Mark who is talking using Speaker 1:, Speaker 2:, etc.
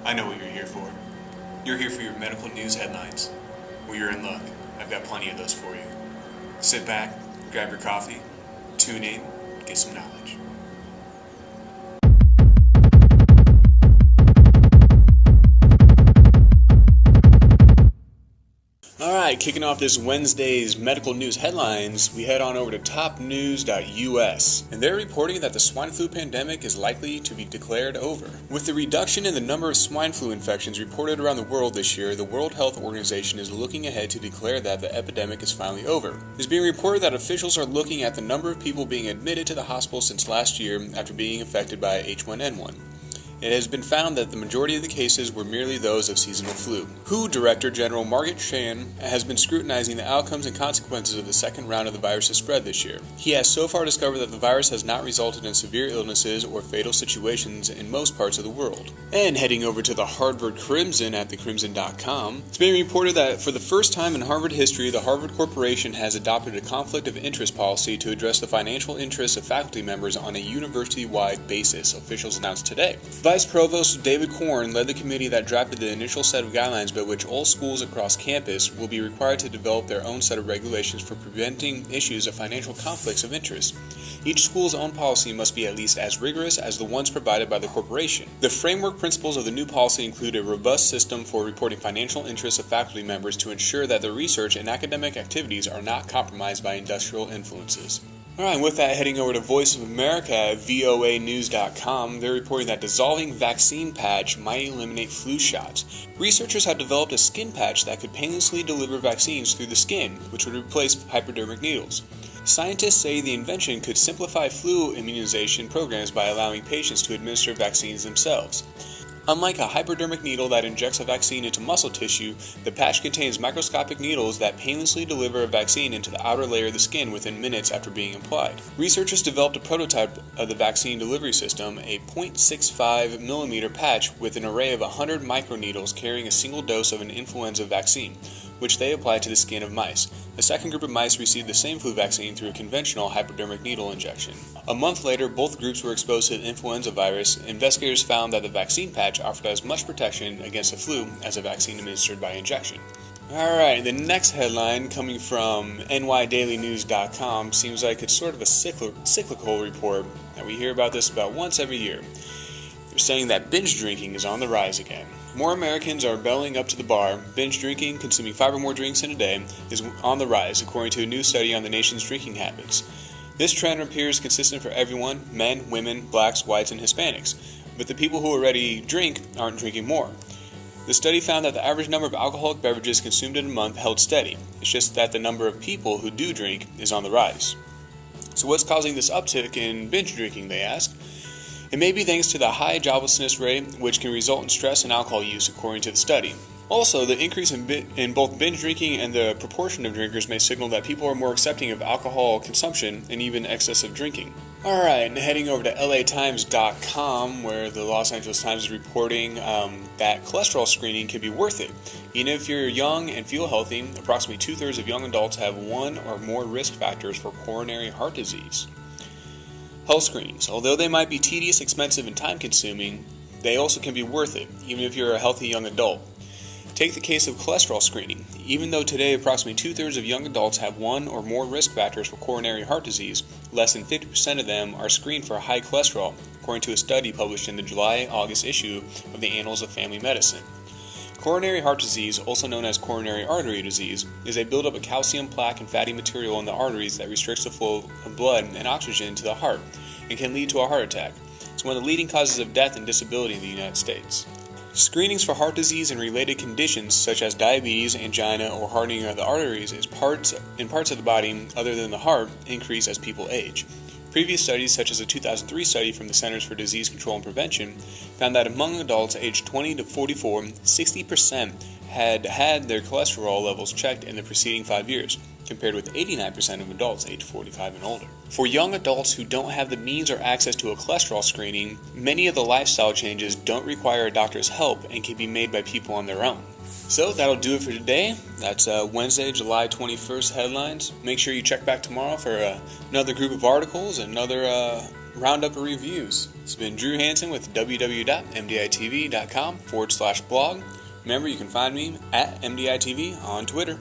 Speaker 1: I know what you're here for. You're here for your medical news headlines. Well, you're in luck. I've got plenty of those for you. Sit back, grab your coffee, tune in, get some knowledge. Alright, kicking off this Wednesday's medical news headlines, we head on over to topnews.us, and they're reporting that the swine flu pandemic is likely to be declared over. With the reduction in the number of swine flu infections reported around the world this year, the World Health Organization is looking ahead to declare that the epidemic is finally over. It's being reported that officials are looking at the number of people being admitted to the hospital since last year after being affected by H1N1. It has been found that the majority of the cases were merely those of seasonal flu. WHO Director General Margaret Chan has been scrutinizing the outcomes and consequences of the second round of the virus's spread this year. He has so far discovered that the virus has not resulted in severe illnesses or fatal situations in most parts of the world. And heading over to the Harvard Crimson at thecrimson.com, it's been reported that for the first time in Harvard history, the Harvard Corporation has adopted a conflict of interest policy to address the financial interests of faculty members on a university-wide basis, officials announced today. Vice Provost David Korn led the committee that drafted the initial set of guidelines by which all schools across campus will be required to develop their own set of regulations for preventing issues of financial conflicts of interest. Each school's own policy must be at least as rigorous as the ones provided by the corporation. The framework principles of the new policy include a robust system for reporting financial interests of faculty members to ensure that their research and academic activities are not compromised by industrial influences. Alright, with that, heading over to Voice of America at voanews.com, they're reporting that dissolving vaccine patch might eliminate flu shots. Researchers have developed a skin patch that could painlessly deliver vaccines through the skin, which would replace hypodermic needles. Scientists say the invention could simplify flu immunization programs by allowing patients to administer vaccines themselves. Unlike a hypodermic needle that injects a vaccine into muscle tissue, the patch contains microscopic needles that painlessly deliver a vaccine into the outer layer of the skin within minutes after being applied. Researchers developed a prototype of the vaccine delivery system, a 0.65 millimeter patch with an array of 100 microneedles carrying a single dose of an influenza vaccine, which they applied to the skin of mice. The second group of mice received the same flu vaccine through a conventional hypodermic needle injection. A month later, both groups were exposed to the influenza virus. Investigators found that the vaccine patch offered as much protection against the flu as a vaccine administered by injection. Alright, the next headline coming from nydailynews.com seems like it's sort of a cyclical report that we hear about this about once every year. They're saying that binge drinking is on the rise again. More Americans are bellying up to the bar. Binge drinking, consuming 5 or more drinks in a day, is on the rise, according to a new study on the nation's drinking habits. This trend appears consistent for everyone: men, women, blacks, whites, and Hispanics. But the people who already drink aren't drinking more. The study found that the average number of alcoholic beverages consumed in a month held steady. It's just that the number of people who do drink is on the rise. So what's causing this uptick in binge drinking, they ask? It may be thanks to the high joblessness rate, which can result in stress and alcohol use, according to the study. Also, the increase in both binge drinking and the proportion of drinkers may signal that people are more accepting of alcohol consumption and even excessive drinking. Alright, and heading over to LATimes.com, where the Los Angeles Times is reporting that cholesterol screening can be worth it. Even if you're young and feel healthy, approximately 2/3 of young adults have one or more risk factors for coronary heart disease. Health screenings, although they might be tedious, expensive, and time-consuming, they also can be worth it, even if you're a healthy young adult. Take the case of cholesterol screening. Even though today approximately 2/3 of young adults have one or more risk factors for coronary heart disease, less than 50% of them are screened for high cholesterol, according to a study published in the July-August issue of the Annals of Family Medicine. Coronary heart disease, also known as coronary artery disease, is a buildup of calcium, plaque, and fatty material in the arteries that restricts the flow of blood and oxygen to the heart and can lead to a heart attack. It's one of the leading causes of death and disability in the United States. Screenings for heart disease and related conditions such as diabetes, angina, or hardening of the arteries in parts of the body other than the heart increase as people age. Previous studies, such as a 2003 study from the Centers for Disease Control and Prevention, found that among adults aged 20 to 44, 60% had had their cholesterol levels checked in the preceding 5 years, compared with 89% of adults aged 45 and older. For young adults who don't have the means or access to a cholesterol screening, many of the lifestyle changes don't require a doctor's help and can be made by people on their own. So that'll do it for today. That's Wednesday, July 21st headlines. Make sure you check back tomorrow for another group of articles, another roundup of reviews. This has been Drew Hansen with www.mditv.com/blog. Remember, you can find me at MDITV on Twitter.